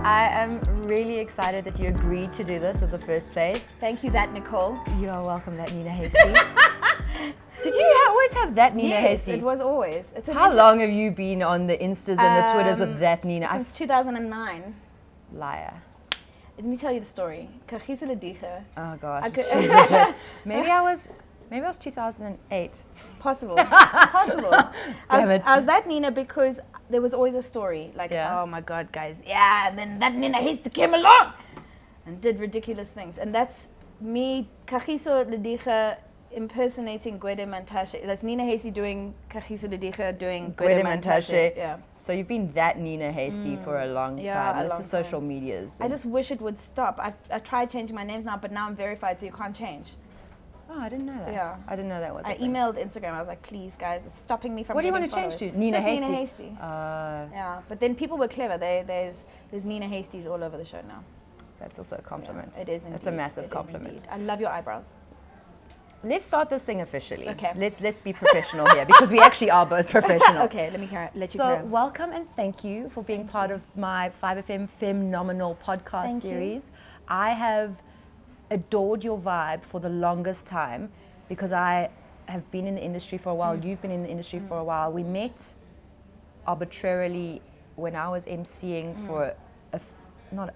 I am really excited that you agreed to do this in the first place. Thank you, that Nicole. You are welcome, that Nina Hasty. Did you always have that Nina Hasty? Yes, it was always. How long have you been on the Instas and the Twitters with that Nina? Since 2009. Liar. Let me tell you the story. Oh gosh, she's legit. Maybe I was 2008. Possible. Possible. Damn it. I was that Nina because there was always a story. Like, oh my God, guys. Yeah, and then that Nina Hasty came along and did ridiculous things. And that's me, Kagiso Lediga, impersonating Gwede Mantashe. That's Nina Hasty doing Kagiso Lediga doing Gwede Mantashe. Yeah. So you've been that Nina Hasty for a long time. Yeah, This is social medias. I just wish it would stop. I tried changing my names now, but now I'm verified, so you can't change. Oh, I didn't know that. Yeah. I didn't know that was. I emailed Instagram. I was like, please, guys, it's stopping me from. What do you getting want to change followers. to? Nina Just Hasty. Nina Hasty. Yeah, but then people were clever. There's Nina Hasties all over the show now. That's also a compliment. Yeah, it is indeed. It's a massive compliment. I love your eyebrows. Let's start this thing officially. Okay. Let's be professional here because we actually are both professional. Okay, let you carry So on. welcome and thank you for being part of my 5FM FEMMEnomenal podcast series. I have adored your vibe for the longest time because I have been in the industry for a while. You've been in the industry for a while. We met arbitrarily when I was emceeing for I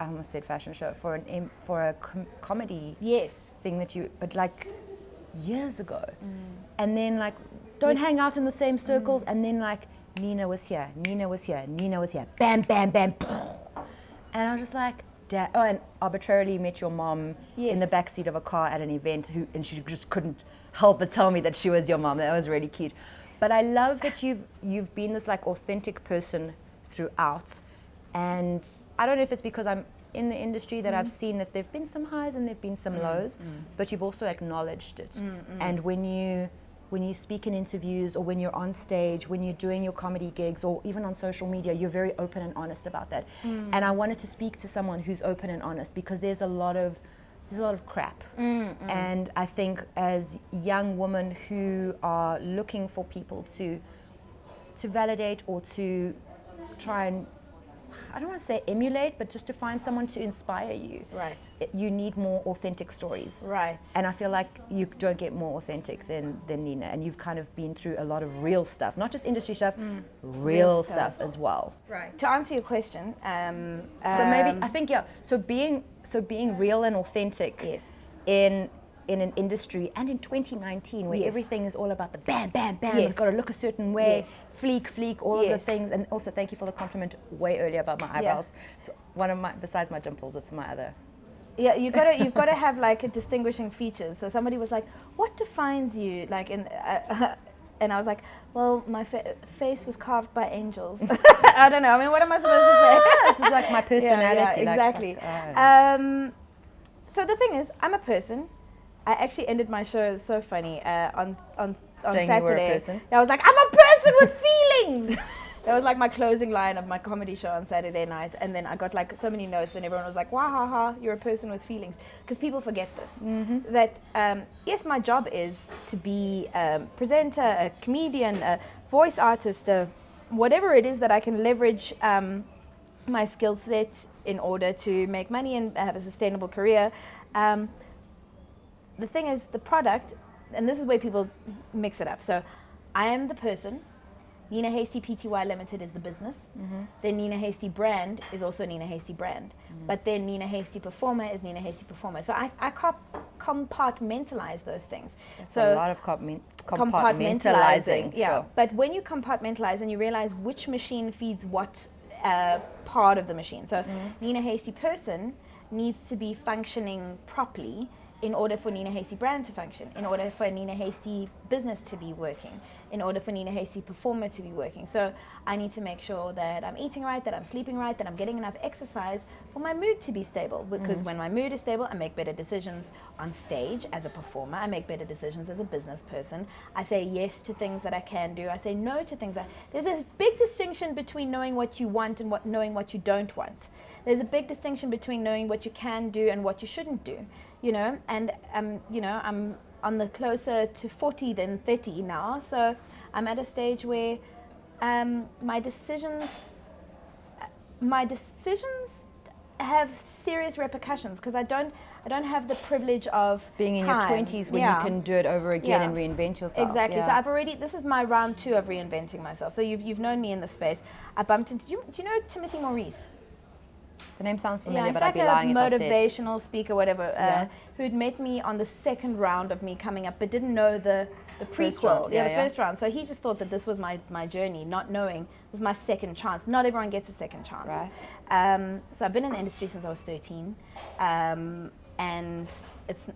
almost said fashion show, for a comedy thing but like years ago. And then like don't hang out in the same circles, and then like Nina was here, bam, bam, bam, and I was just like, and arbitrarily met your mom in the backseat of a car at an event, and she just couldn't help but tell me that she was your mom. That was really cute. But I love that you've been this like authentic person throughout, and I don't know if it's because I'm in the industry that I've seen that there've been some highs and there've been some lows, but you've also acknowledged it. And when you speak in interviews or when you're on stage, when you're doing your comedy gigs or even on social media, you're very open and honest about that. And I wanted to speak to someone who's open and honest because there's a lot of crap. And I think as young women who are looking for people to validate or to try and, I don't want to say emulate, but just to find someone to inspire you. Right. You need more authentic stories. Right. And I feel like you don't get more authentic than Nina. And you've kind of been through a lot of real stuff, not just industry stuff, real stuff as well. Right. To answer your question, so maybe I think So being real and authentic in an industry and in 2019 where everything is all about the bam, bam, bam, it's got to look a certain way, fleek, all of the things. And also thank you for the compliment way earlier about my eyebrows. So one of besides my dimples, it's my other. Yeah, you've got to have like a distinguishing features. So somebody was like, what defines you? Like and I was like, well, my face was carved by angels. I don't know. I mean, what am I supposed to say? This is like my personality. Yeah, exactly. So the thing is, I'm a person. I actually ended my show so funny on Saying Saturday. You were a person? I was like, I'm a person with feelings. That was like my closing line of my comedy show on Saturday night, and then I got like so many notes, and everyone was like, "Wow, ha, ha, you're a person with feelings," because people forget this. That yes, my job is to be a presenter, a comedian, a voice artist, whatever it is that I can leverage my skill set in order to make money and have a sustainable career. The thing is, the product, and this is where people mix it up. So I am the person. Nina Hasty Pty Limited is the business. Then Nina Hasty brand is also Nina Hasty brand. But then Nina Hasty Performer is Nina Hasty Performer. So I compartmentalize those things. That's a lot of compartmentalizing. Yeah. Sure. But when you compartmentalize and you realize which machine feeds what part of the machine. So Nina Hasty person needs to be functioning properly in order for Nina Hasty brand to function, in order for Nina Hasty business to be working, in order for Nina Hasty performer to be working. So I need to make sure that I'm eating right, that I'm sleeping right, that I'm getting enough exercise for my mood to be stable. Because when my mood is stable, I make better decisions on stage as a performer. I make better decisions as a business person. I say yes to things that I can do. I say no to things there's a big distinction between knowing what you want and knowing what you don't want. There's a big distinction between knowing what you can do and what you shouldn't do. And I'm on the closer to 40 than 30 now, so I'm at a stage where my decisions have serious repercussions because I don't have the privilege of being in time. your 20s when you can do it over again and reinvent yourself. Exactly. So this is my round 2 of reinventing myself. So you've known me in this space. I bumped into, do you know Timothy Maurice? The name sounds familiar, but I'd be lying if I said. Motivational speaker, whatever, who'd met me on the second round of me coming up, but didn't know the prequel, the first round. So he just thought that this was my journey, not knowing this was my second chance. Not everyone gets a second chance. Right. So I've been in the industry since I was 13, and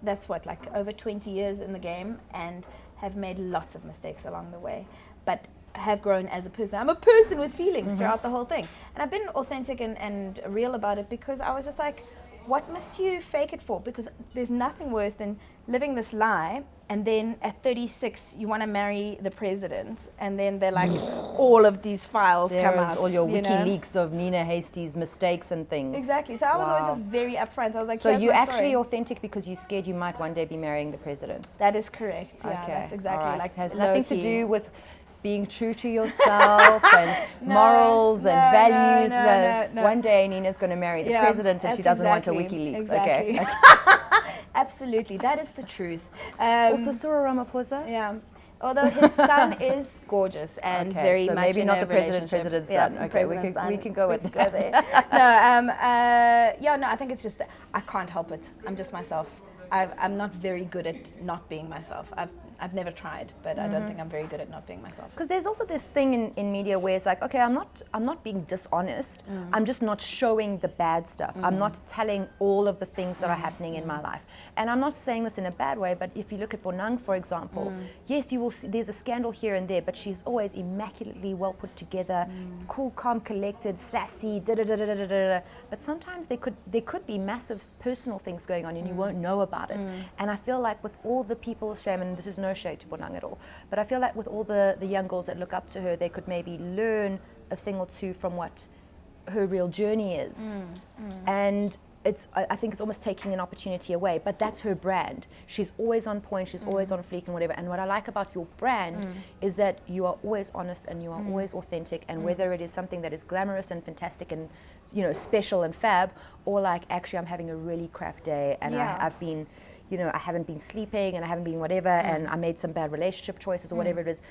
that's like over 20 years in the game, and have made lots of mistakes along the way, but have grown as a person. I'm a person with feelings throughout the whole thing, and I've been authentic and real about it because I was just like, what must you fake it for? Because there's nothing worse than living this lie, and then at 36 you want to marry the president, and then they're like all of these files come out. All your WikiLeaks of Nina Hastie's mistakes and things. Exactly. So I was always just very upfront. I was like, so you're actually authentic because you're scared you might one day be marrying the president. That is correct. Yeah, okay. That's exactly right. like it has nothing to do with being true to yourself and morals and values. No. One day Nina's going to marry the president and she doesn't want a WikiLeaks. Exactly. Okay. Absolutely, that is the truth. Also Cyril Ramaphosa? Yeah. Although his son is gorgeous and very so much maybe in not a the president's son. Okay, we can go with that. No, I think it's just that I can't help it. I'm just myself. I'm not very good at not being myself. I've never tried, but I don't think I'm very good at not being myself. Because there's also this thing in media where it's like, okay, I'm not being dishonest. I'm just not showing the bad stuff. I'm not telling all of the things that are happening in my life. And I'm not saying this in a bad way, but if you look at Bonang, for example, yes, you will see there's a scandal here and there, but she's always immaculately well put together, cool, calm, collected, sassy, But sometimes there could be massive personal things going on and you won't know about it. And I feel like with all the people, shame, and this is no shade to Bonang at all, but I feel like with all the young girls that look up to her, they could maybe learn a thing or two from what her real journey is. And I think it's almost taking an opportunity away, but that's her brand. She's always on point, she's always on fleek and whatever. And what I like about your brand is that you are always honest and you are always authentic, and whether it is something that is glamorous and fantastic and special and fab, or like actually I'm having a really crap day and I've been I haven't been sleeping and I haven't been whatever and I made some bad relationship choices or whatever it is,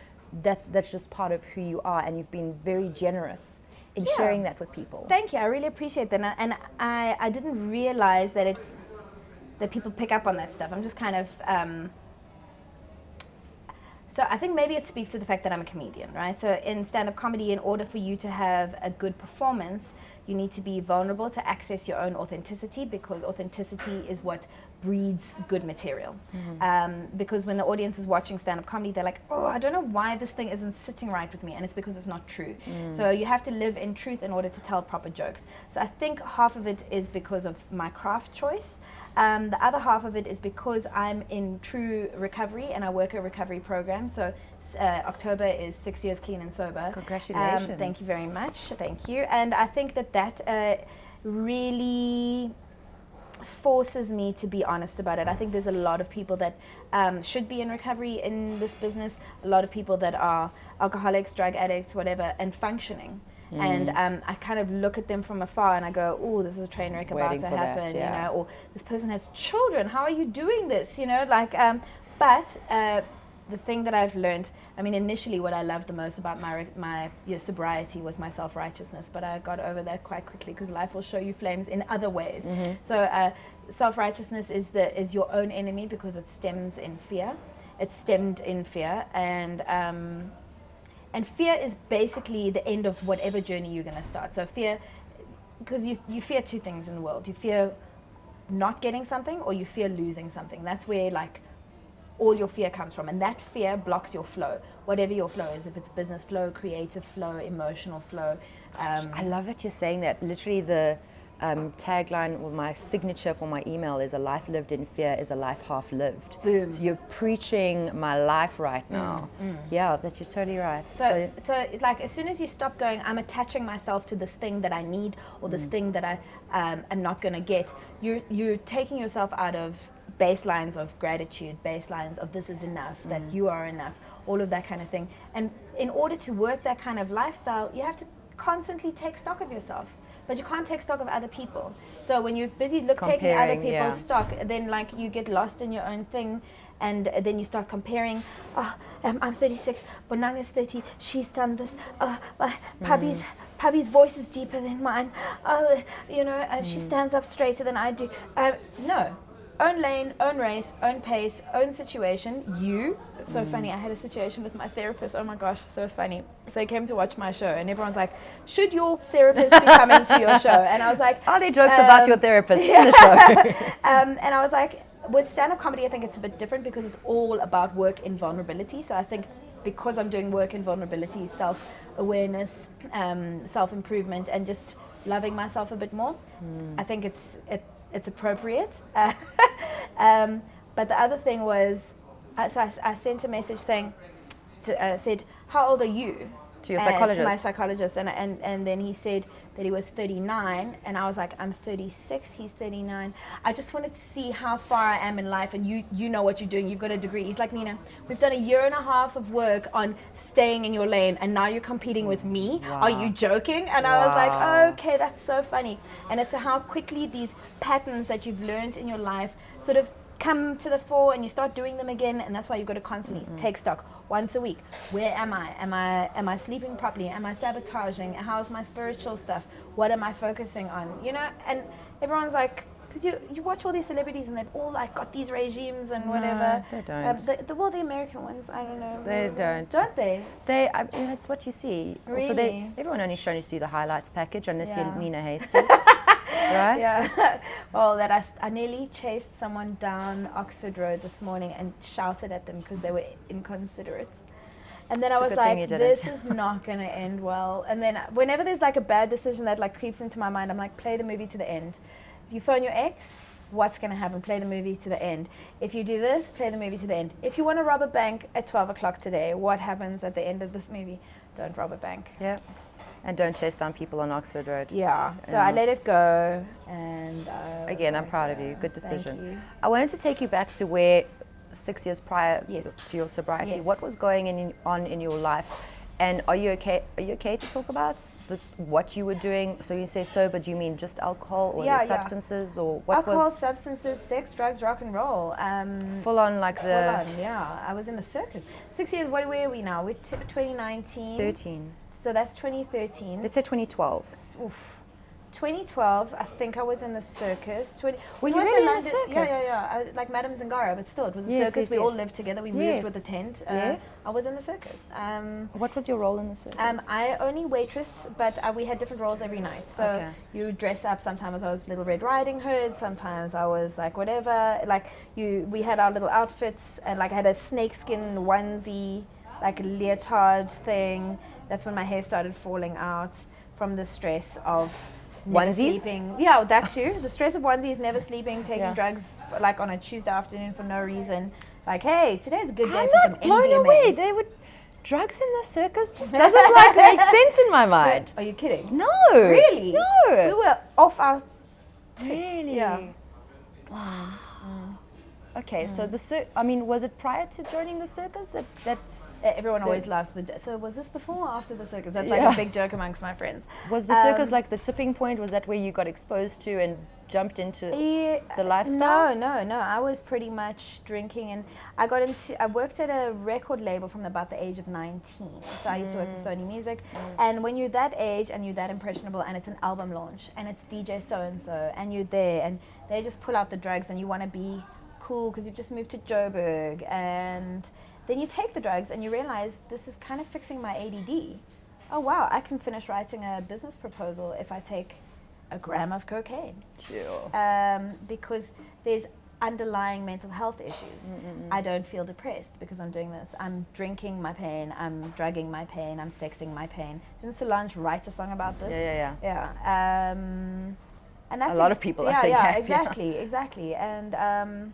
that's just part of who you are, and you've been very generous in sharing that with people. Thank you, I really appreciate that, and I didn't realize that people pick up on that stuff. I'm just kind of so I think maybe it speaks to the fact that I'm a comedian, right? So in stand-up comedy, in order for you to have a good performance, you need to be vulnerable to access your own authenticity, because authenticity is what breeds good material. Because when the audience is watching stand-up comedy, they're like, oh, I don't know why this thing isn't sitting right with me, and it's because it's not true. So you have to live in truth in order to tell proper jokes. So I think half of it is because of my craft choice. The other half of it is because I'm in true recovery and I work a recovery program. So October is 6 years clean and sober. Congratulations. Thank you very much. Thank you. And I think that really forces me to be honest about it. I think there's a lot of people that should be in recovery in this business, a lot of people that are alcoholics, drug addicts, whatever, and functioning. And I kind of look at them from afar and I go, oh, this is a train wreck about to happen, or this person has children, how are you doing this, but the thing that I've learned, I mean, initially what I loved the most about my sobriety was my self-righteousness, but I got over that quite quickly because life will show you flames in other ways. So self-righteousness is your own enemy because it stems in fear. It's stemmed in fear, and fear is basically the end of whatever journey you're going to start. So fear, because you fear two things in the world. You fear not getting something, or you fear losing something. That's where all your fear comes from, and that fear blocks your flow, whatever your flow is, if it's business flow, creative flow, emotional flow. I love that you're saying that. Literally the tagline or my signature for my email is, a life lived in fear is a life half lived. Boom. So you're preaching my life right now. Yeah, that you're totally right. So it's like, as soon as you stop going, I'm attaching myself to this thing that I need, or this thing that I am not going to get, you're taking yourself out of baselines of gratitude, baselines of this is enough, that you are enough, all of that kind of thing. And in order to work that kind of lifestyle, you have to constantly take stock of yourself, but you can't take stock of other people. So when you're busy taking other people's stock, then like you get lost in your own thing. And then you start comparing. Oh, I'm 36, but Nanga's 30. She's done this. My Pubby's voice is deeper than mine. She stands up straighter than I do. No, own lane, own race, own pace, own situation. It's so funny. I had a situation with my therapist. Oh my gosh, so funny. So he came to watch my show, and everyone's like, "Should your therapist be coming to your show?" And I was like, "Are there jokes about your therapist in the show?" And I was like, with stand-up comedy, I think it's a bit different because it's all about work in vulnerability. So I think because I'm doing work in vulnerability, self-awareness, self-improvement, and just loving myself a bit more, I think it's appropriate. But the other thing was, so I sent a message saying, said, "How old are you?" To your psychologist. To my psychologist, and then he said that he was 39, and I was like, I'm 36, he's 39. I just wanted to see how far I am in life, and you know what you're doing. You've got a degree. He's like, Nina, we've done 1.5 years of work on staying in your lane, and now you're competing with me. Wow. Are you joking? And I was like, oh, okay, that's so funny. And it's how quickly these patterns that you've learned in your life sort of come to the fore, and you start doing them again, and that's why you've got to constantly take stock once a week. Where am I? Am I sleeping properly? Am I sabotaging? How's my spiritual stuff? What am I focusing on? And everyone's like, because you watch all these celebrities and they've all like got these regimes and whatever. No, they don't. The American ones, I don't know. They don't. Don't they? It's what you see. Really? Also, everyone only shows you the highlights package unless you're Nina Hasty. Right? Yeah. Well, I nearly chased someone down Oxford Road this morning and shouted at them because they were inconsiderate. And then I was like, this is not going to end well. And then whenever there's like a bad decision that like creeps into my mind, I'm like, play the movie to the end. If you phone your ex, what's going to happen? Play the movie to the end. If you do this, play the movie to the end. If you want to rob a bank at 12 o'clock today, what happens at the end of this movie? Don't rob a bank. Yeah. And don't chase down people on Oxford Road. Yeah. So I let it go. And again, I'm proud of you. Good decision. Thank you. I wanted to take you back to where 6 years prior to your sobriety. Yes. What was going on in your life? And are you okay? Are you okay to talk about what you were doing? So you say sober, do you mean just alcohol or substances or what alcohol, was? substances, sex, drugs, rock and roll. Full on yeah. I was in the circus. 6 years. Where are we now? We're 2019. 13. So that's 2013. Let's say 2012. Oof. 2012, I think I was in the circus. Were you really in the circus? Yeah. Like Madame Zingara, but still, it was a circus. Yes, we all lived together. We moved with a tent. Yes. I was in the circus. What was your role in the circus? I only waitressed, but we had different roles every night. So you dress up. Sometimes I was Little Red Riding Hood. Sometimes I was like whatever. We had our little outfits, and like I had a snakeskin onesie, like a leotard thing. That's when my hair started falling out from the stress of onesies? Sleeping. Yeah, that too. The stress of onesies, never sleeping, taking drugs like on a Tuesday afternoon for no reason. Like, hey, today's a good day for some MDMA. I'm blown away. They would drugs in the circus just doesn't like make sense in my mind. Are you kidding? No. Really? No. We were off our tits. Really? Yeah. Wow. Okay, so was it prior to joining the circus that everyone always laughs. So was this before or after the circus? That's like a big joke amongst my friends. Was the circus like the tipping point? Was that where you got exposed to and jumped into the lifestyle? No. I was pretty much drinking, and I worked at a record label from about the age of 19. So I used to work for Sony Music. And when you're that age and you're that impressionable and it's an album launch and it's DJ so-and-so and you're there and they just pull out the drugs and you want to be cool because you've just moved to Joburg, and then you take the drugs and you realize this is kind of fixing my ADD. Oh wow, I can finish writing a business proposal if I take a gram of cocaine. Sure. Because there's underlying mental health issues. I don't feel depressed because I'm doing this. I'm drinking my pain, I'm drugging my pain, I'm sexing my pain. Didn't Solange write a song about this? Yeah. And that's a lot of people, I think. Exactly. And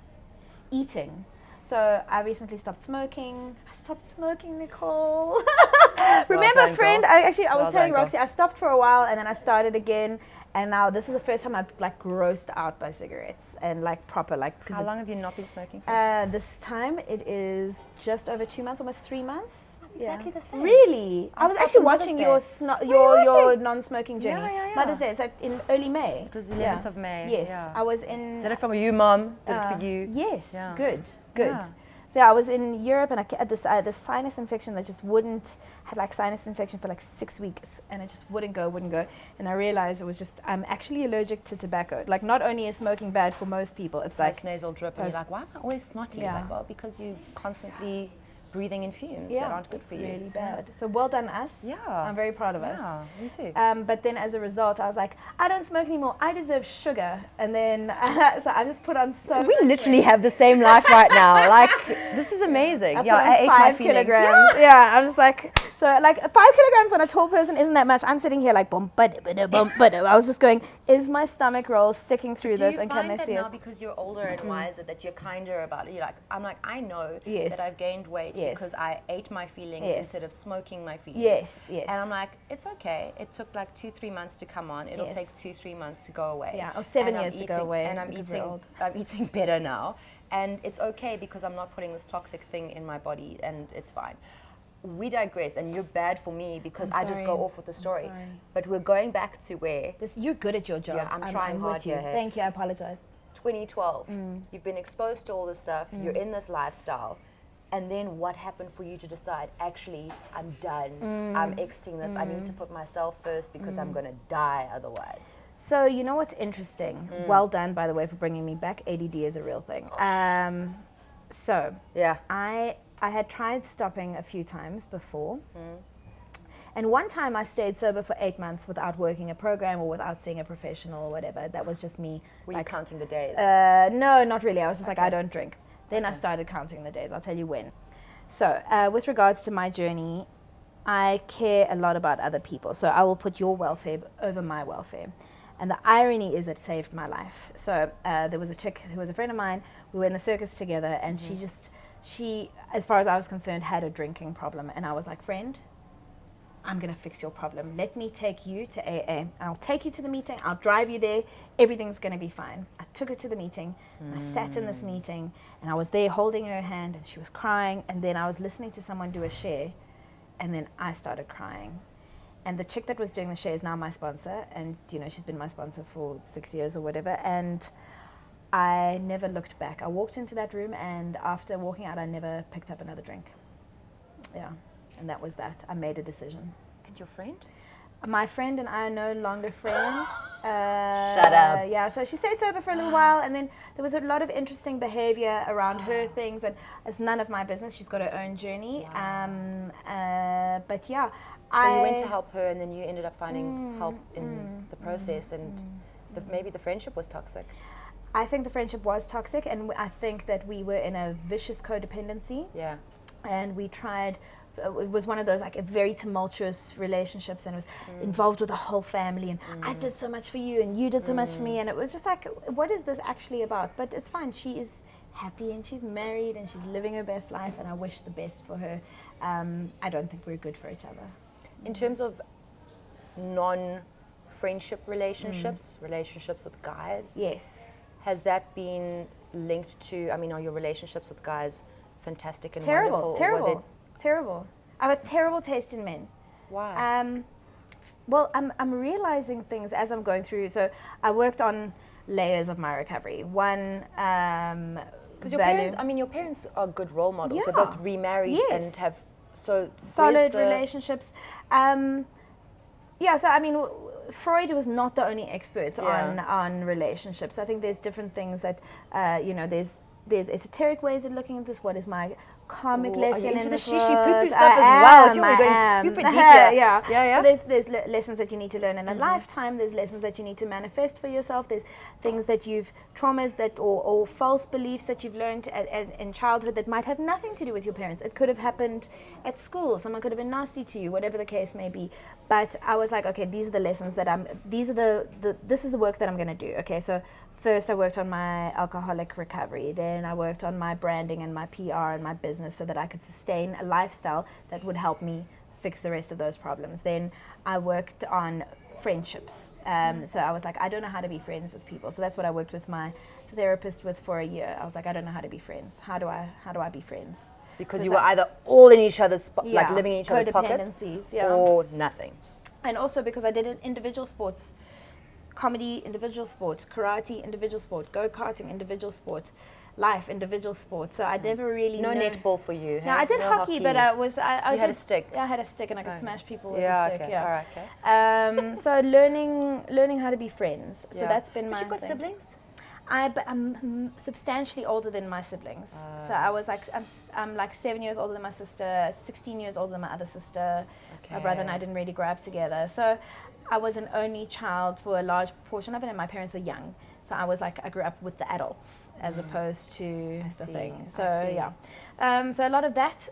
eating. So I recently stopped smoking. I stopped smoking, Nicole. Remember, friend? I was telling Roxy, I stopped for a while and then I started again. And now this is the first time I've like grossed out by cigarettes and like proper like. How long have you not been smoking? This time it is just over 2 months, almost 3 months. exactly the same. Really? I was stopped actually on Mother's watching Day. your non-smoking journey. Yeah. Mother's Day, it's like in early May. It was 11th of May. Yes, Yeah. I was in... Did it for you, Mom? Did it for you? Yes, Yeah. good. Yeah. So I was in Europe and I had this sinus infection that just had like sinus infection for like 6 weeks and it just wouldn't go. And I realized it was just, I'm actually allergic to tobacco. Like not only is smoking bad for most people, it's like... Post-nasal drip and you're like, why am I always snotty? Yeah. Like, well, because you constantly breathing in fumes Yeah, that aren't good for you. really bad. So well done us. Yeah. I'm very proud of us. Yeah, me too. But then as a result, I was like, I don't smoke anymore. I deserve sugar. And then, so I just put on so We much literally weight. have the same life right now. Like, this is amazing. I put Yeah, on I ate my 5 feelings. kilograms. Yeah, I'm just like, so like 5 kilograms on a tall person isn't that much. I'm sitting here like, bum, bada, bum, bada. I was just going, is my stomach roll sticking through this? And can they see now it? because you're older and wiser that you're kinder about it? You're like, I know Yes. that I've gained weight Yes. because I ate my feelings Yes. instead of smoking my feelings. Yes. And I'm like, it's okay. It took like 2-3 months to come on. It'll Yes. take 2-3 months to go away. Yeah, or 7 And I'm years to go eating- away And because we're old. I'm eating better now. And it's okay because I'm not putting this toxic thing in my body and it's fine. We digress and you're bad for me because I'm I just sorry. go off with the story. sorry. But we're going back to where You're good at your job. Yeah, I'm trying hard with you. here, hey. Thank you. I apologize. 2012, you've been exposed to all this stuff, you're in this lifestyle, and then what happened for you to decide, actually, I'm done, I'm exiting this, I need to put myself first because I'm going to die otherwise. So you know what's interesting? Well done, by the way, for bringing me back. ADD is a real thing. So Yeah. I had tried stopping a few times before. And one time I stayed sober for 8 months without working a program or without seeing a professional or whatever. That was just me. Were you counting the days? No, not really. I was just like, I don't drink. Then I started counting the days. I'll tell you when. So with regards to my journey, I care a lot about other people. So I will put your welfare over my welfare. And the irony is it saved my life. So there was a chick who was a friend of mine. We were in the circus together and she, as far as I was concerned, had a drinking problem. And I was like, friend, I'm going to fix your problem. Let me take you to AA. I'll take you to the meeting. I'll drive you there. Everything's going to be fine. I took her to the meeting. And I sat in this meeting and I was there holding her hand and she was crying. And then I was listening to someone do a share and then I started crying. And the chick that was doing the share is now my sponsor. And, you know, she's been my sponsor for 6 years or whatever. And I never looked back. I walked into that room and after walking out, I never picked up another drink. Yeah. And that was that. I made a decision. And your friend? My friend and I are no longer friends. Shut up. Yeah, so she stayed sober for a little while, and then there was a lot of interesting behavior around her things, and it's none of my business. She's got her own journey. But yeah. So you went to help her, and then you ended up finding help in the process, and maybe the friendship was toxic. I think the friendship was toxic, and I think that we were in a vicious codependency. Yeah. And we tried. It was one of those like very tumultuous relationships, and it was involved with the whole family. And I did so much for you, and you did so much for me, and it was just like, what is this actually about? But it's fine. She is happy, and she's married, and she's living her best life, and I wish the best for her. I don't think we're good for each other. In terms of non-friendship relationships, relationships with guys, Yes. has that been linked to? I mean, are your relationships with guys fantastic and Terrible. wonderful? Terrible. Terrible. I have a terrible taste in men. Why? Well, I'm realizing things as I'm going through. So I worked on layers of my recovery. One, Because your parents are good role models. They're Yeah. both remarried Yes. and have so solid relationships. Yeah, so I mean, Freud was not the only expert on relationships. I think there's different things that, there's esoteric ways of looking at this. What is my karmic lesson into in the this shishi world? poo-poo stuff as well? You're going am. super deep here. Yeah. So there's lessons that you need to learn in a lifetime. There's lessons that you need to manifest for yourself. There's things that traumas that or false beliefs that you've learned in childhood that might have nothing to do with your parents. It could have happened at school. Someone could have been nasty to you, whatever the case may be. But I was like, okay, these are the lessons that this is the work that I'm going to do. Okay, so first I worked on my alcoholic recovery. Then I worked on my branding and my PR and my business so that I could sustain a lifestyle that would help me fix the rest of those problems. Then I worked on friendships. So I was like, I don't know how to be friends with people. So that's what I worked with my therapist with for a year. I was like, I don't know how to be friends. How do I be friends? Because you were either all in each other's, like living in each other's pockets, yeah. or nothing. And also because I did individual sports, comedy, individual sport, karate, individual sport, go-karting, individual sport, life, individual sport. So I never really No netball for you. No, I did hockey, but I had a stick. Yeah, I had a stick, and I could smash people with a stick. Okay. Yeah, all right, okay. So learning how to be friends. So that's been my. But you've got siblings? I'm substantially older than my siblings. So I was like, I'm like 7 years older than my sister, 16 years older than my other sister. Okay. My brother and I didn't really grow up together. So I was an only child for a large portion of it, and my parents are young. So I was like, I grew up with the adults as opposed to the thing. So yeah. So a lot of that.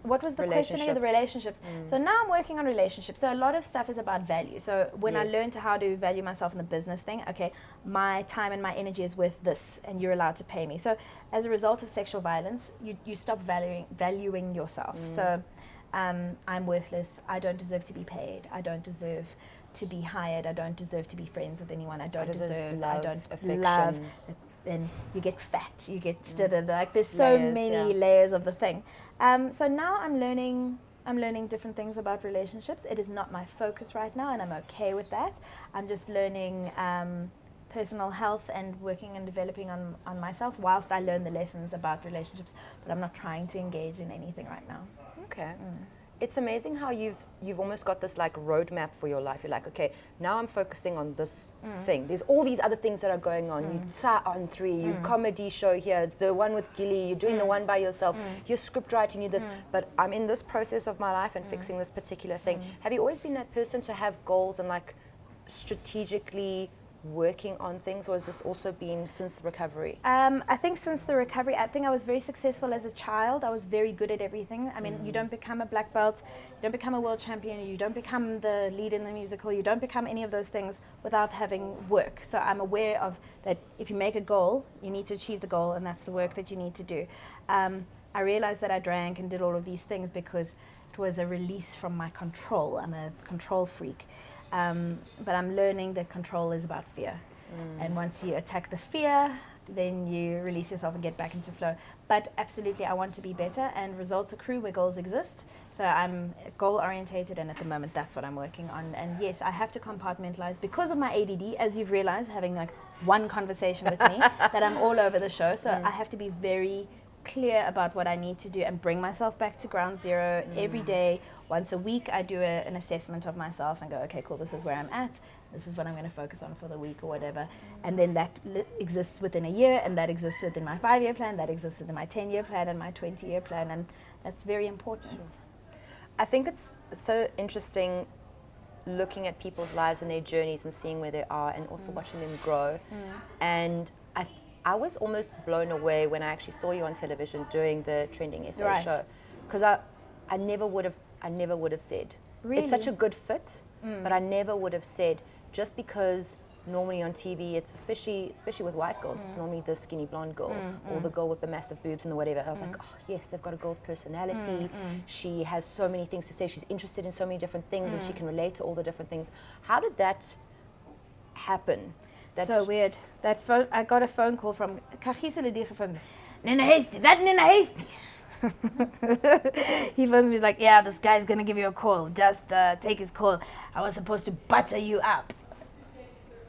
What was the question again? The relationships. So now I'm working on relationships. So a lot of stuff is about value. So when I learned how to value myself in the business thing, okay, my time and my energy is worth this, and you're allowed to pay me. So as a result of sexual violence, you stop valuing yourself. So I'm worthless. I don't deserve to be paid. I don't deserve to be hired. I don't deserve to be friends with anyone. I don't deserve love, I don't affection. love. Then you get fat, you get like there's so many layers of the thing. So now I'm learning different things about relationships. It is not my focus right now, and I'm okay with that. I'm just learning personal health and working and developing on myself whilst I learn the lessons about relationships, but I'm not trying to engage in anything right now. Okay. It's amazing how you've almost got this like roadmap for your life. You're like, okay, now I'm focusing on this thing. There's all these other things that are going on. You sat on 3, you comedy show here, it's the one with Gilly, you're doing the one by yourself, you're script writing, you this, but I'm in this process of my life and fixing this particular thing. Have you always been that person to have goals and like strategically working on things, or has this also been since the recovery? I think since the recovery, I think I was very successful as a child. I was very good at everything. I mean, you don't become a black belt, you don't become a world champion, you don't become the lead in the musical, you don't become any of those things without having work. So I'm aware of that. If you make a goal, you need to achieve the goal, and that's the work that you need to do. I realized that I drank and did all of these things because it was a release from my control. I'm a control freak. But I'm learning that control is about fear. And once you attack the fear, then you release yourself and get back into flow. But absolutely, I want to be better, and results accrue where goals exist. So I'm goal orientated, and at the moment, that's what I'm working on. And yes, I have to compartmentalize because of my ADD, as you've realized, having like one conversation with me, that I'm all over the show. So I have to be very clear about what I need to do and bring myself back to ground zero every day. Once a week, I do an assessment of myself and go, okay, cool, this is where I'm at. This is what I'm going to focus on for the week or whatever. And then that exists within a year, and that exists within my 5-year plan, that exists within my 10-year plan and my 20-year plan. And that's very important. Sure. I think it's so interesting looking at people's lives and their journeys and seeing where they are, and also watching them grow. And I was almost blown away when I actually saw you on television doing the Trending SA show, because I never would have said. Really? It's such a good fit, but I never would have said, just because normally on TV, it's especially with white girls, it's normally the skinny blonde girl or the girl with the massive boobs and the whatever. I was like, oh yes, they've got a girl personality. She has so many things to say. She's interested in so many different things, and she can relate to all the different things. How did that happen? So weird. I got a phone call from Nina Hasty. That Nina Hasty. He phones me, he's like, yeah, this guy's gonna give you a call. Just take his call. I was supposed to butter you up.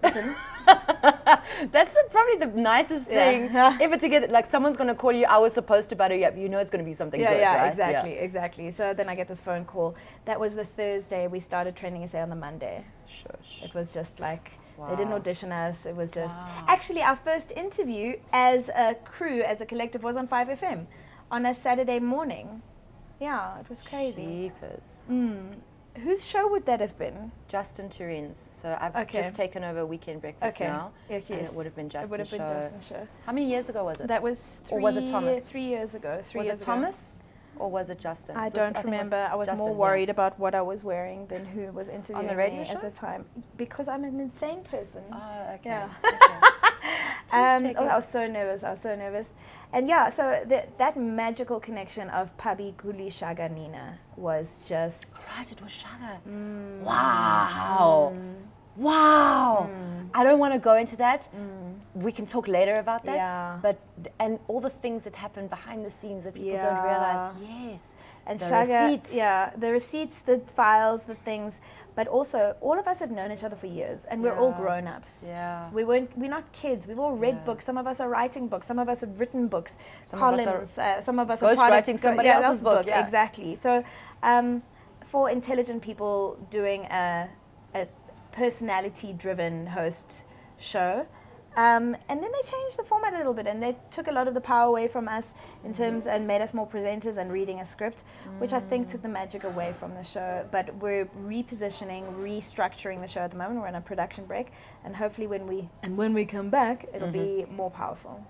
Listen. That's probably the nicest thing ever to get. Like, someone's gonna call you, I was supposed to butter you up. You know it's gonna be something good, right? Exactly. So then I get this phone call. That was the Thursday. We started Training SA on the Monday. Shush. It was just like, they didn't audition us. It was just, actually our first interview as a crew, as a collective, was on 5FM on a Saturday morning. Yeah, it was crazy. Jeepers. Whose show would that have been? Justin Turin's. So I've just taken over Weekend Breakfast now. And it would have been Justin's show. How many years ago was it? That was or was it Thomas? 3 years ago. Was it Thomas or was it Justin? I don't remember. I was more worried about what I was wearing than who was interviewing on the radio me show at the time, because I'm an insane person. Oh, okay. Yeah. I was so nervous. And yeah, so that magical connection of Pabi, Guli, Shaga, Nina was just... Right, it was Shaga. Wow. wow. I don't want to go into that. We can talk later about that. Yeah. But and all the things that happen behind the scenes that people don't realize. Yes. And the Shaga, receipts. the receipts, the files, the things. But also, all of us have known each other for years, and we're all grown-ups. Yeah. We're not kids. We've all read books. Some of us are writing books. Some of us have written books, columns. Some of us are part ghostwriting of somebody else's book. Yeah. Exactly. So, for intelligent people doing a personality-driven host show. And then they changed the format a little bit, and they took a lot of the power away from us in terms and made us more presenters and reading a script, which I think took the magic away from the show. But we're repositioning, restructuring the show at the moment. We're on a production break, and hopefully when we come back, it'll be more powerful.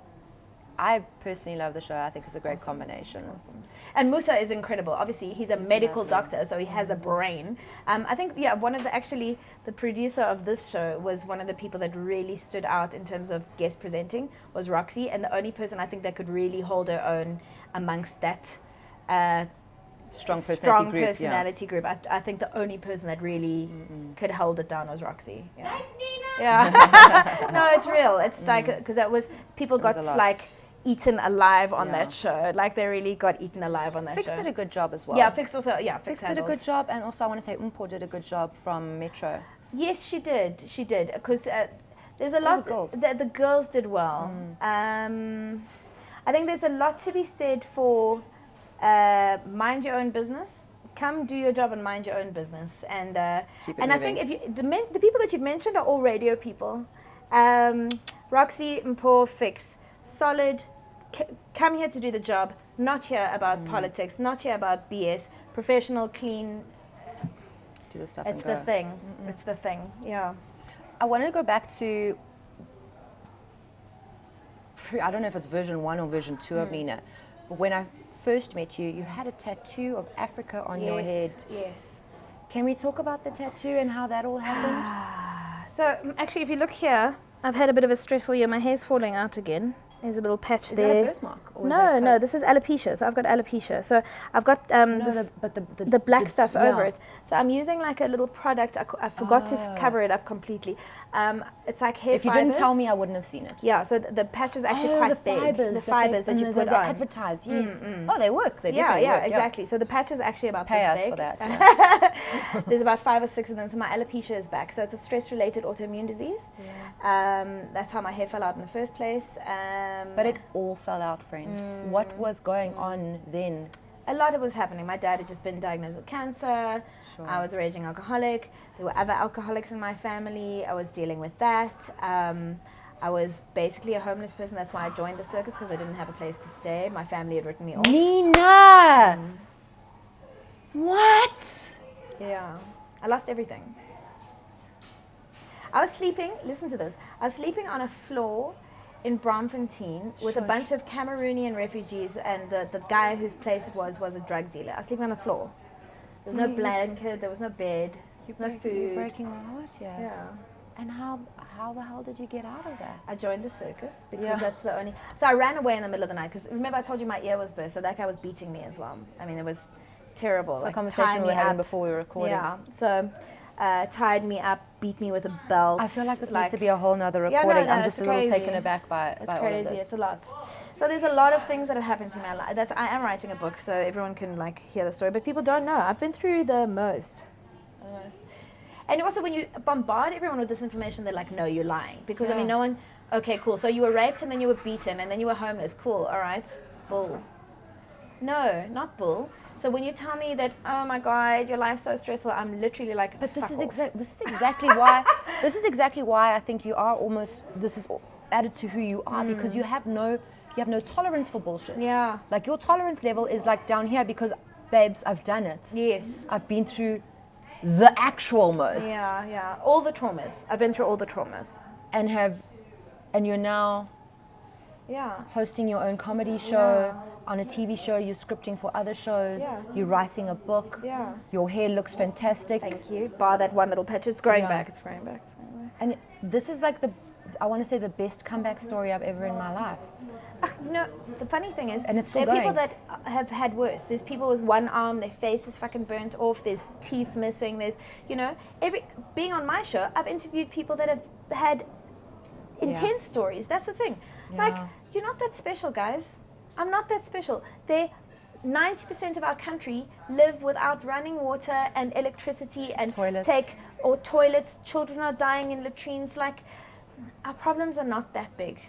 I personally love the show. I think it's a great combination. Awesome. And Musa is incredible. Obviously, he's a medical doctor, so he has a brain. I think, one of the producer of this show was one of the people that really stood out in terms of guest presenting was Roxy, and the only person I think that could really hold her own amongst that strong personality group. I think the only person that really could hold it down was Roxy. Yeah. Thanks, Nina. Yeah. No, it's real. It's like, because people got like eaten alive on that show. Like they really got eaten alive on that Fix show. did a good job as well. Yeah, Fix also, Fix did a good job, and also I want to say Umpo did a good job from Metro. Yes, she did, because there's a lot, the girls did well. I think there's a lot to be said for mind your own business. Come do your job and mind your own business. And I think the people that you've mentioned are all radio people. Roxy, Mpo, Fix, solid, come here to do the job, not here about politics, not here about BS, professional, clean. Do the stuff It's and the go. thing. It's the thing. Yeah. I want to go back to, I don't know if it's version 1 or version 2 of Nina, but when I first met you, you had a tattoo of Africa on your head. Yes. Can we talk about the tattoo and how that all happened? So actually, if you look here, I've had a bit of a stressful year. My hair's falling out again. There's a little patch Is there. that a birthmark? Or No, this is alopecia. So I've got alopecia. So I've got the black stuff over it. So I'm using like a little product. I forgot to cover it up completely. It's like hair If you fibers. didn't tell me, I wouldn't have seen it. Yeah, so the patch is actually quite big. The fibers that you put they on. advertise, yes. Oh, they work. They Yeah, definitely work. exactly. So the patch is actually about Pay this us big. for that. Yeah. There's about 5 or 6 of them. So my alopecia is back. So it's a stress-related autoimmune disease. That's how my hair fell out in the first place. But it all fell out, friend. What was going on then? A lot of was happening. My dad had just been diagnosed with cancer. Sure. I was a raging alcoholic. There were other alcoholics in my family. I was dealing with that. I was basically a homeless person. That's why I joined the circus, because I didn't have a place to stay. My family had written me off. Nina! What? Yeah. I lost everything. I was sleeping, listen to this, I was sleeping on a floor in Braamfontein with a bunch of Cameroonian refugees, and the guy whose place it was a drug dealer. I was sleeping on the floor. There was no blanket, there was no bed, no food. You're breaking my heart, Yeah. And how the hell did you get out of that? I joined the circus because that's the only... So I ran away in the middle of the night because, remember I told you my ear was burst, so that guy was beating me as well. I mean, it was terrible. It's a conversation we were having before we were recording. Yeah, so tied me up, beat me with a belt. I feel like this needs to be a whole nother recording. I'm just a little taken aback by It's all crazy. of this. It's a lot. So there's a lot of things that have happened to me. I am writing a book, so everyone can like hear the story, but people don't know. I've been through the most. And also, when you bombard everyone with this information, they're like, no, you're lying. Because, I mean, no one, okay, cool. So you were raped, and then you were beaten, and then you were homeless. Cool, all right. Bull. No, not bull. So when you tell me that, oh my God, your life's so stressful, I'm literally like, but this is exactly why I think you are almost, this is added to who you are, because you have no tolerance for bullshit. Yeah. Like your tolerance level is like down here because, babes, I've done it. Yes. I've been through the actual most. Yeah, yeah. All the traumas. I've been through all the traumas. And you're now hosting your own comedy show, on a TV show, you're scripting for other shows, you're writing a book, your hair looks fantastic. Thank you. Bar that one little patch, it's growing back, it's growing back, it's growing back. And this is like I want to say the best comeback story I've ever in my life. No, the funny thing is, And it's still there are people going. that have had worse. There's people with one arm, their face is fucking burnt off, there's teeth missing, there's, being on my show, I've interviewed people that have had intense stories. That's the thing. Yeah. Like, you're not that special, guys. I'm not that special. 90% of our country live without running water and electricity and toilets. Children are dying in latrines. Like, our problems are not that big.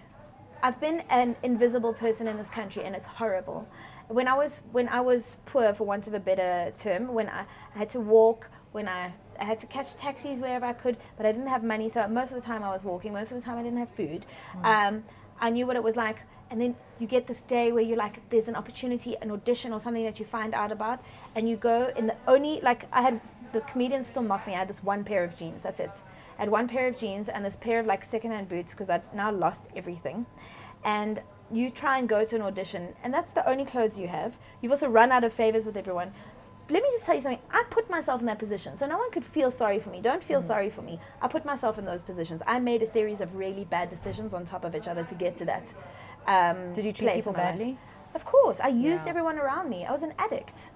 I've been an invisible person in this country, and it's horrible. When I was poor, for want of a better term, when I had to walk, when I had to catch taxis wherever I could, but I didn't have money, so most of the time I was walking, most of the time I didn't have food. I knew what it was like, and then you get this day where you're like, there's an opportunity, an audition or something that you find out about, and you go in the comedians still mock me, I had this one pair of jeans, that's it. I had one pair of jeans and this pair of like secondhand boots because I'd now lost everything. And you try and go to an audition, and that's the only clothes you have. You've also run out of favors with everyone. Let me just tell you something. I put myself in that position, so no one could feel sorry for me. Don't feel sorry for me. I put myself in those positions. I made a series of really bad decisions on top of each other to get to that. Did you treat people badly? Of course. I used everyone around me. I was an addict.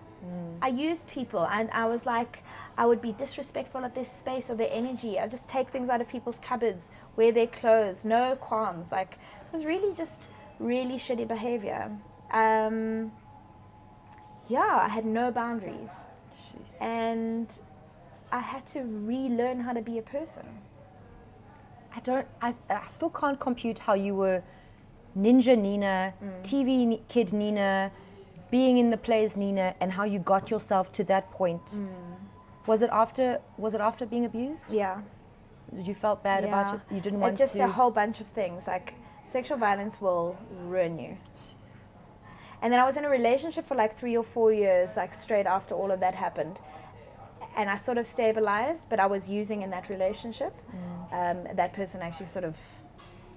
I used people, and I was like, I would be disrespectful of their space or their energy. I just take things out of people's cupboards, wear their clothes, no qualms. Like, it was really just really shitty behavior. I had no boundaries. Jeez. And I had to relearn how to be a person. I still can't compute how you were Ninja Nina, TV kid Nina, being in the plays Nina, and how you got yourself to that point. Was it after being abused? Yeah. You felt bad about it? You didn't want to? It's just to? a whole bunch of things. Like, sexual violence will ruin you. And then I was in a relationship for like 3 or 4 years, like straight after all of that happened. And I sort of stabilized, but I was using in that relationship. That person actually sort of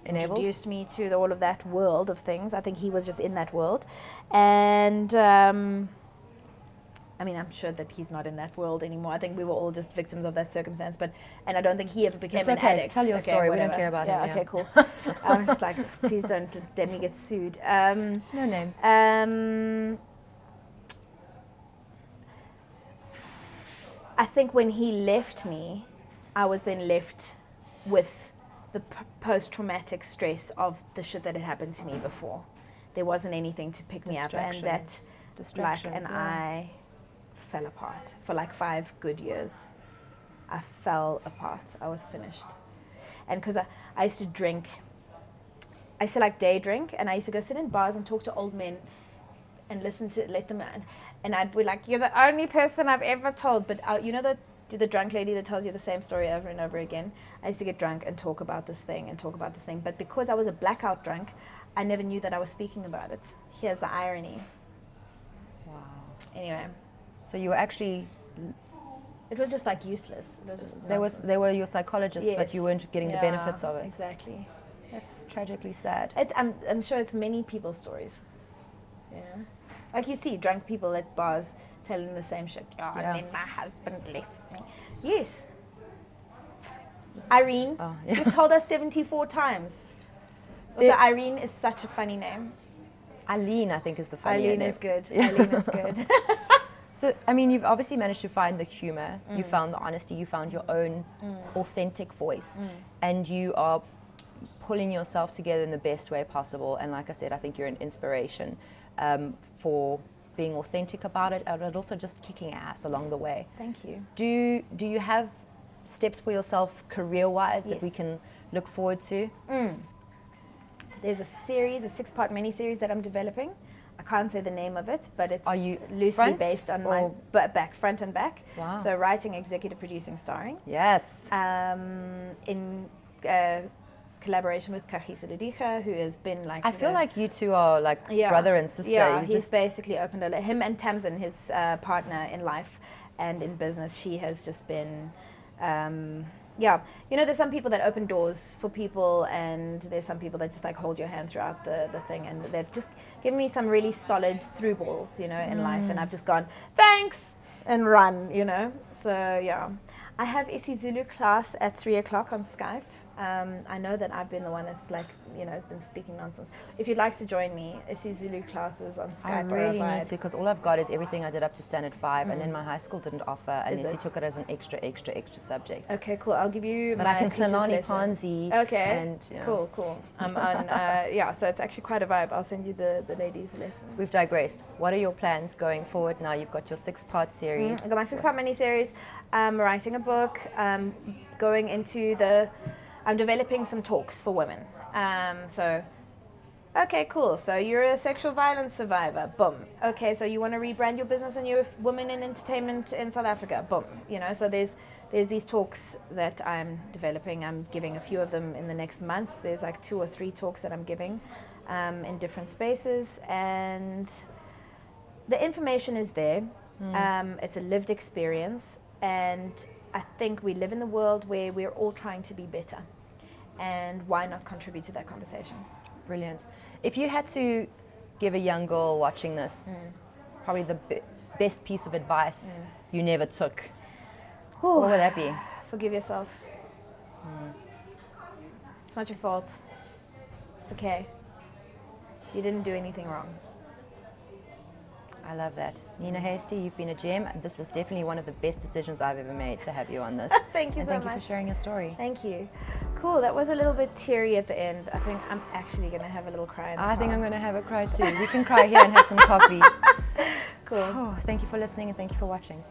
introduced me to all of that world of things. I think he was just in that world. And I mean, I'm sure that he's not in that world anymore. I think we were all just victims of that circumstance. And I don't think he ever became an addict. Tell your story. Whatever. We don't care about him. Okay, cool. I was just like, please don't let me get sued. No names. I think when he left me, I was then left with the post-traumatic stress of the shit that had happened to me before. There wasn't anything to pick me up, and that's like, and I fell apart for like 5 good years. I fell apart. I was finished. And because I used to drink, I used to like day drink, and I used to go sit in bars and talk to old men and let them in. And I'd be like, you're the only person I've ever told. But you know the drunk lady that tells you the same story over and over again? I used to get drunk and talk about this thing and talk about this thing. But because I was a blackout drunk, I never knew that I was speaking about it. Here's the irony. Wow. Anyway. So you were actually... It was just like useless. It was just they were your psychologists, yes. But you weren't getting the benefits of it. Exactly. That's tragically sad. I'm sure it's many people's stories. Yeah. Like you see drunk people at bars telling the same shit. And then my husband left me. Yes. Irene, you've told us 74 times. Also, Irene is such a funny name. Eileen, I think, is the funnier name. Eileen is good. Eileen is good. So, I mean, you've obviously managed to find the humor. You found the honesty. You found your own authentic voice. And you are pulling yourself together in the best way possible. And like I said, I think you're an inspiration for being authentic about it, and also just kicking ass along the way. Thank you. Do you have steps for yourself career-wise that Yes. we can look forward to? There's a 6-part mini-series that I'm developing. I can't say the name of it, but it's loosely based on my back, front and back. Wow. So writing, executive producing, starring. Yes. In collaboration with Kagiso Ludiga, who has been like... I feel like you two are like brother and sister. Yeah, he's basically opened him and Tamsin, his partner in life and in business. She has just been... there's some people that open doors for people, and there's some people that just like hold your hand throughout the thing, and they've just given me some really solid through balls, in life, and I've just gone, thanks, and run, so I have isiZulu class at 3 o'clock on Skype. I know that I've been the one that's like, has been speaking nonsense. If you'd like to join me, isiZulu classes on Skype. I really need to, because all I've got is everything I did up to standard 5, and then my high school didn't offer unless you took it as an extra subject. Okay, cool. I'll give you but my I can teacher's Kalani lesson. Ponzi. Okay, and, cool. So it's actually quite a vibe. I'll send you the ladies' lesson. We've digressed. What are your plans going forward now? You've got your 6-part series. I've got my 6-part mini-series. I'm writing a book. Going into I'm developing some talks for women. Okay, cool. So you're a sexual violence survivor. Boom. Okay, so you want to rebrand your business and you're a woman in entertainment in South Africa. Boom. So there's these talks that I'm developing. I'm giving a few of them in the next month. There's like 2 or 3 talks that I'm giving in different spaces, and the information is there. It's a lived experience, and I think we live in a world where we're all trying to be better, and why not contribute to that conversation? Brilliant. If you had to give a young girl watching this probably the best piece of advice you never took, what would that be? Forgive yourself. It's not your fault. It's okay. You didn't do anything wrong. I love that. Nina Hasty, you've been a gem. This was definitely one of the best decisions I've ever made to have you on this. Thank you and so thank much. you for sharing your story. Thank you. Cool. That was a little bit teary at the end. I think I'm actually going to have a little cry. I think I'm going to have a cry too. We can cry here and have some coffee. Cool. Oh, thank you for listening and thank you for watching.